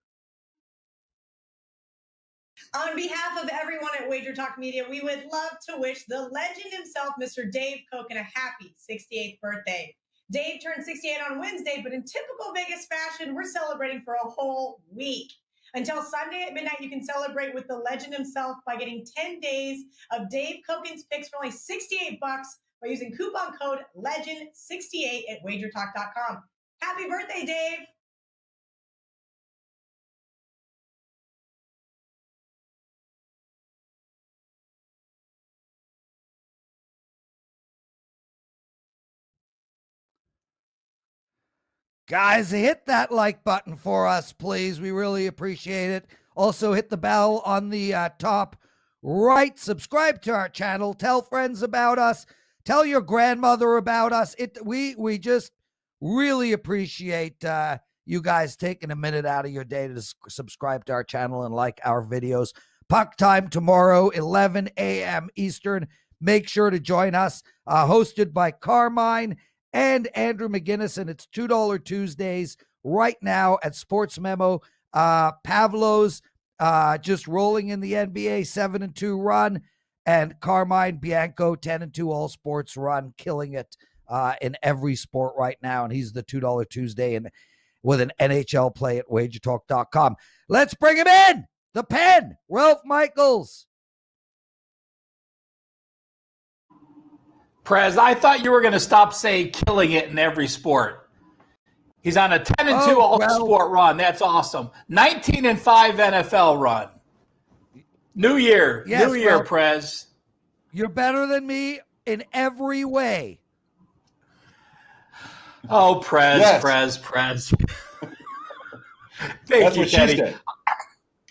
On behalf of everyone at WagerTalk Media, we would love to wish the legend himself, Mr. Dave Koken, a happy 68th birthday. Dave turned 68 on Wednesday, but in typical Vegas fashion, we're celebrating for a whole week. Until Sunday at midnight, you can celebrate with the legend himself by getting 10 days of Dave Koken's picks for only $68 by using coupon code LEGEND68 at WagerTalk.com. Happy birthday, Dave! Guys, hit that like button for us, please. We really appreciate it. Also, hit the bell on the top right. Subscribe to our channel. Tell friends about us. Tell your grandmother about us. We just really appreciate you guys taking a minute out of your day to subscribe to our channel and like our videos. Puck time tomorrow, 11 a.m. Eastern. Make sure to join us. Hosted by Carmine and Andrew McGinnis, and it's $2 Tuesdays right now at Sports Memo. Pavlo's just rolling in the NBA 7-2 run, and Carmine Bianco 10-2 all sports run, killing it in every sport right now, and he's the $2 Tuesday and with an NHL play at WagerTalk.com. Let's bring him in, the pen, Ralph Michaels. Prez, I thought you were going to stop saying killing it in every sport. He's on a 10-2 all-sport run. That's awesome. 19-5 NFL run. New year. Yes, New year, well, Prez. You're better than me in every way. Oh, Prez, Yes. Prez. Thank That's you, what Teddy. she said.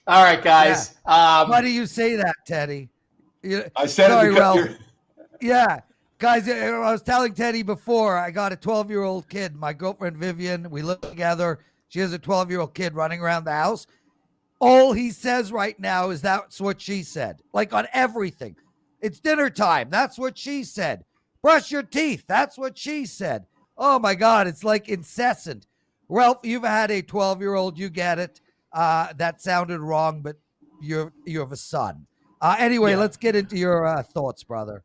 All right, guys. Why do you say that, Teddy? I said Sorry, it because Ralph. Yeah. Guys, I was telling Teddy before, I got a 12-year-old kid, my girlfriend Vivian. We live together. She has a 12-year-old kid running around the house. All he says right now is that's what she said, like on everything. It's dinner time. That's what she said. Brush your teeth. That's what she said. Oh, my God. It's like incessant. Ralph, you've had a 12-year-old. You get it. That sounded wrong, but you have a son. Anyway, let's get into your thoughts, brother.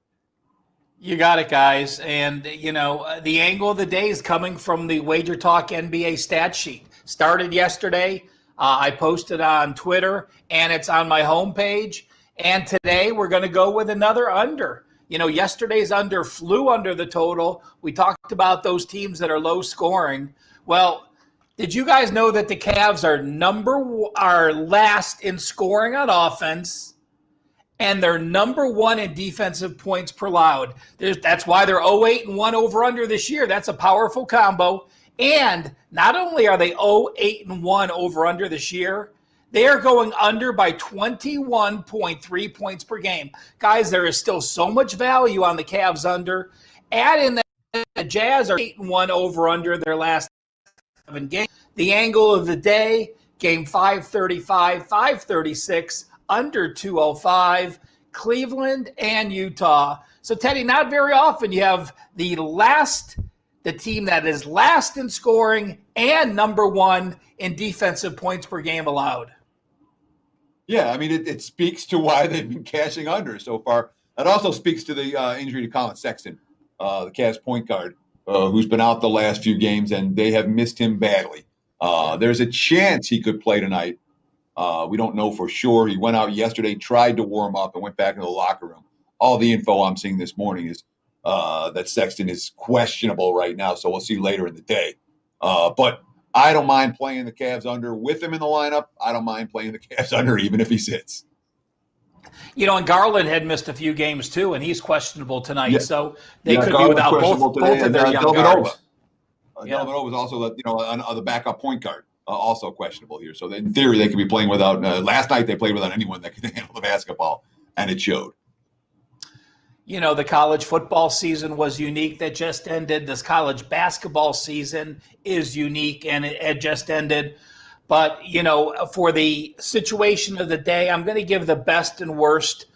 You got it, guys. And, the angle of the day is coming from the WagerTalk NBA stat sheet. Started yesterday. I posted on Twitter, and it's on my homepage. And today we're going to go with another under. Yesterday's under flew under the total. We talked about those teams that are low scoring. Well, did you guys know that the Cavs are last in scoring on offense? And they're number one in defensive points per allowed. That's why they're 0-8-1 over under this year. That's a powerful combo. And not only are they 0-8-1 over under this year, they are going under by 21.3 points per game. Guys, there is still so much value on the Cavs under. Add in that the Jazz are 8-1 over under their last 7 games. The angle of the day, game 535, 536. Under 205, Cleveland and Utah. So, Teddy, not very often you have the team that is last in scoring and number one in defensive points per game allowed. Yeah, I mean, it speaks to why they've been cashing under so far. It also speaks to the injury to Colin Sexton, the Cavs point guard, who's been out the last few games, and they have missed him badly. There's a chance he could play tonight. We don't know for sure. He went out yesterday, tried to warm up, and went back into the locker room. All the info I'm seeing this morning is that Sexton is questionable right now, so we'll see later in the day. But I don't mind playing the Cavs under with him in the lineup. I don't mind playing the Cavs under even if he sits. And Garland had missed a few games too, and he's questionable tonight. Yeah. So they could Garland's be without both of their young guards. Delvinova is also the backup point guard. Also questionable here. So in theory, they could be playing without. Last night, they played without anyone that could handle the basketball, and it showed. The college football season was unique that just ended. This college basketball season is unique, and it just ended. But, for the situation of the day, I'm going to give the best and worst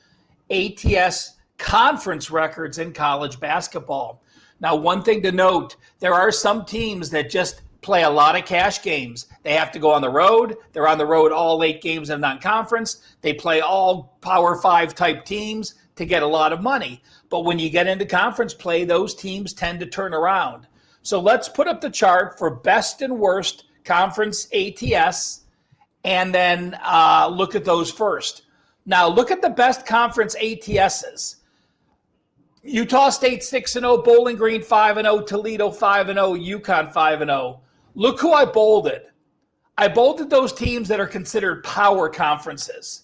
ATS conference records in college basketball. Now, one thing to note, there are some teams that just play a lot of cash games. They have to go on the road. They're on the road all 8 games in non-conference. They play all Power 5 type teams to get a lot of money. But when you get into conference play, those teams tend to turn around. So let's put up the chart for best and worst conference ATS, and then look at those first. Now, look at the best conference ATSs. Utah State 6-0, Bowling Green 5-0, Toledo 5-0, UConn 5-0. Look who I bolded. I bolded those teams that are considered power conferences.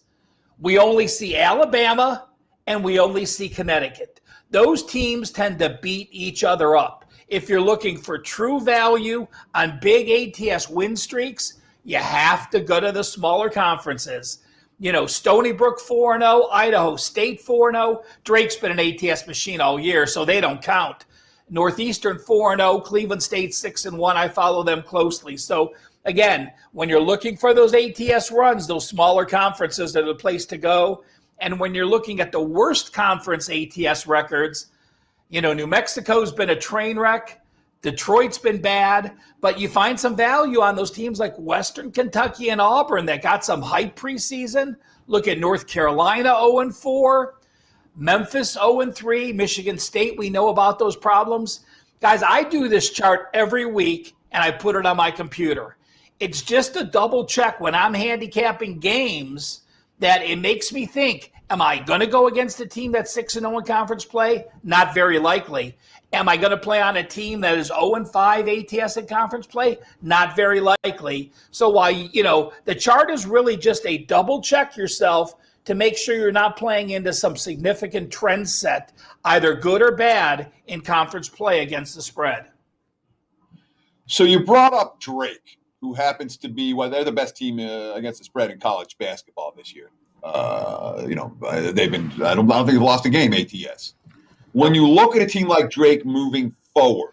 We only see Alabama and we only see Connecticut. Those teams tend to beat each other up. If you're looking for true value on big ATS win streaks, you have to go to the smaller conferences. You know, Stony Brook 4-0, Idaho State 4-0. Drake's been an ATS machine all year, so they don't count. Northeastern 4-0, Cleveland State 6-1. I follow them closely. So again, when you're looking for those ATS runs, those smaller conferences are the place to go. And when you're looking at the worst conference ATS records, you know, New Mexico's been a train wreck. Detroit's been bad, but you find some value on those teams like Western Kentucky and Auburn that got some hype preseason. Look at North Carolina 0-4, Memphis 0-3, Michigan State. We know about those problems. Guys, I do this chart every week and I put it on my computer. It's just a double check when I'm handicapping games that it makes me think, am I going to go against a team that's 6-0 in conference play? Not very likely. Am I going to play on a team that is 0-5 ATS in conference play? Not very likely. So while, you know, the chart is really just a double check yourself to make sure you're not playing into some significant trend set, either good or bad, in conference play against the spread. So you brought up Drake, who happens to be, well, they're the best team against the spread in college basketball this year. You know, they've been, I don't think they've lost a game ATS. When you look at a team like Drake moving forward,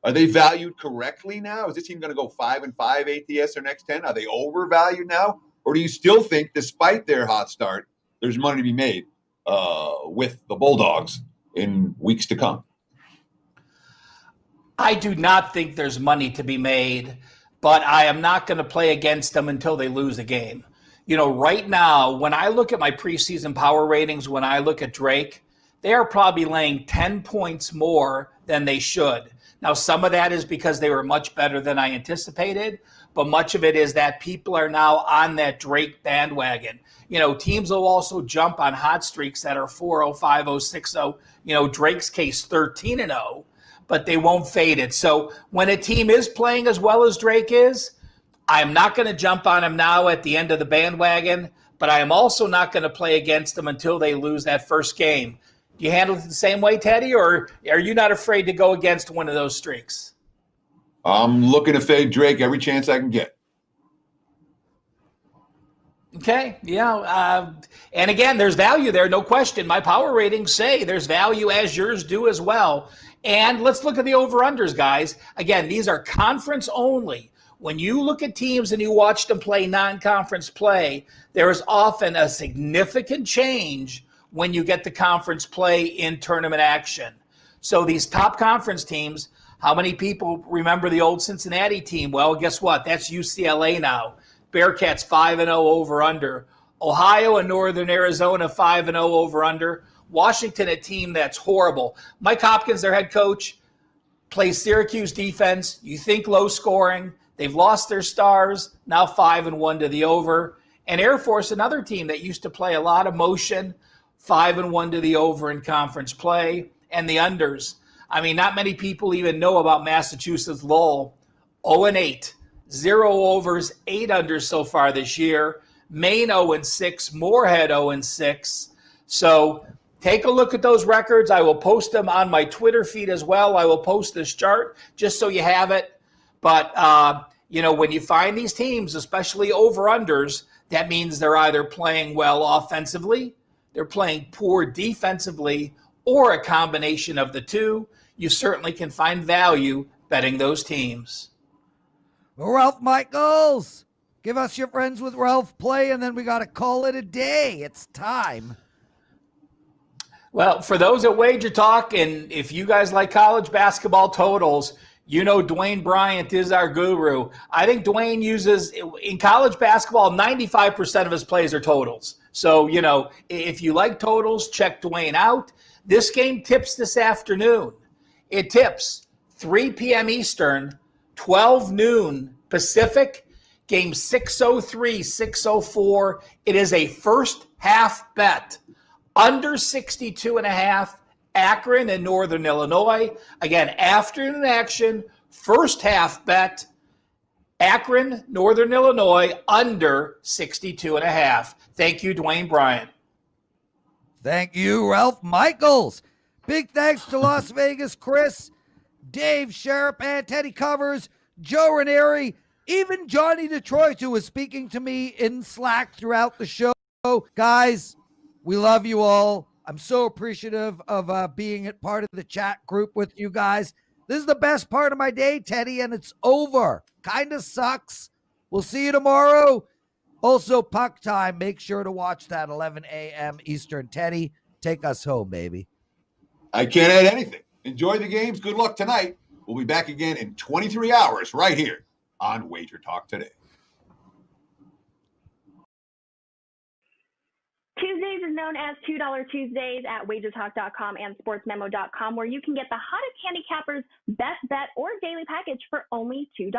are they valued correctly now? Is this team going to go 5-5 ATS their next 10? Are they overvalued now? Or do you still think, despite their hot start, there's money to be made with the Bulldogs in weeks to come? I do not think there's money to be made, but I am not going to play against them until they lose a game. You know, right now, when I look at my preseason power ratings, when I look at Drake, they are probably laying 10 points more than they should. Now, some of that is because they were much better than I anticipated, but much of it is that people are now on that Drake bandwagon. You know, teams will also jump on hot streaks that are 4-0, 5-0, 6-0. You know, Drake's case 13-0, but they won't fade it. So when a team is playing as well as Drake is, I'm not going to jump on him now at the end of the bandwagon, but I am also not going to play against them until they lose that first game. Do you handle it the same way, Teddy, or are you not afraid to go against one of those streaks? I'm looking to fade Drake every chance I can get. Okay, yeah. And again, there's value there, no question. My power ratings say there's value, as yours do as well. And let's look at the over-unders, guys. Again, these are conference only. When you look at teams and you watch them play non-conference play, there is often a significant change when you get the conference play in tournament action. So these top conference teams, how many people remember the old Cincinnati team? Well, guess what? That's UCLA now. Bearcats 5-0 over-under. Ohio and Northern Arizona 5-0 over-under. Washington, a team that's horrible. Mike Hopkins, their head coach, plays Syracuse defense. You think low scoring. They've lost their stars. Now 5-1 to the over. And Air Force, another team that used to play a lot of motion, 5-1 to the over in conference play. And the unders. I mean, not many people even know about Massachusetts Lowell. 0-8. 0 overs, 8 unders so far this year. Maine 0-6. Moorhead 0-6. So take a look at those records. I will post them on my Twitter feed as well. I will post this chart just so you have it. But, you know, when you find these teams, especially over-unders, that means they're either playing well offensively, they're playing poor defensively, or a combination of the two. You certainly can find value betting those teams. Ralph Michaels, give us your friends with Ralph play, and then we got to call it a day. It's time. Well, for those at WagerTalk, and if you guys like college basketball totals, You know, Dwayne Bryant is our guru. I think Dwayne uses, in college basketball, 95% of his plays are totals. So, you know, if you like totals, check Dwayne out. This game tips this afternoon. It tips 3 p.m. Eastern, 12 noon Pacific, game 603, 604. It is a first half bet, under 62.5. Akron and Northern Illinois. Again, afternoon action, first half bet, Akron, Northern Illinois, under 62.5. Thank you, Dwayne Bryant. Thank you, Ralph Michaels. Big thanks to Las Vegas Cris, Dave, Sharapan, Teddy Covers, Joe Ranieri, even Johnny Detroit, who was speaking to me in Slack throughout the show. Guys, we love you all. I'm so appreciative of being a part of the chat group with you guys. This is the best part of my day, Teddy, and it's over. Kind of sucks. We'll see you tomorrow. Also, puck time. Make sure to watch that 11 a.m. Eastern. Teddy, take us home, baby. I can't add anything. Enjoy the games. Good luck tonight. We'll be back again in 23 hours right here on WagerTalk Today. Tuesdays is known as $2 Tuesdays at WagerTalk.com and SportsMemo.com, where you can get the hottest handicappers, best bet, or daily package for only $2.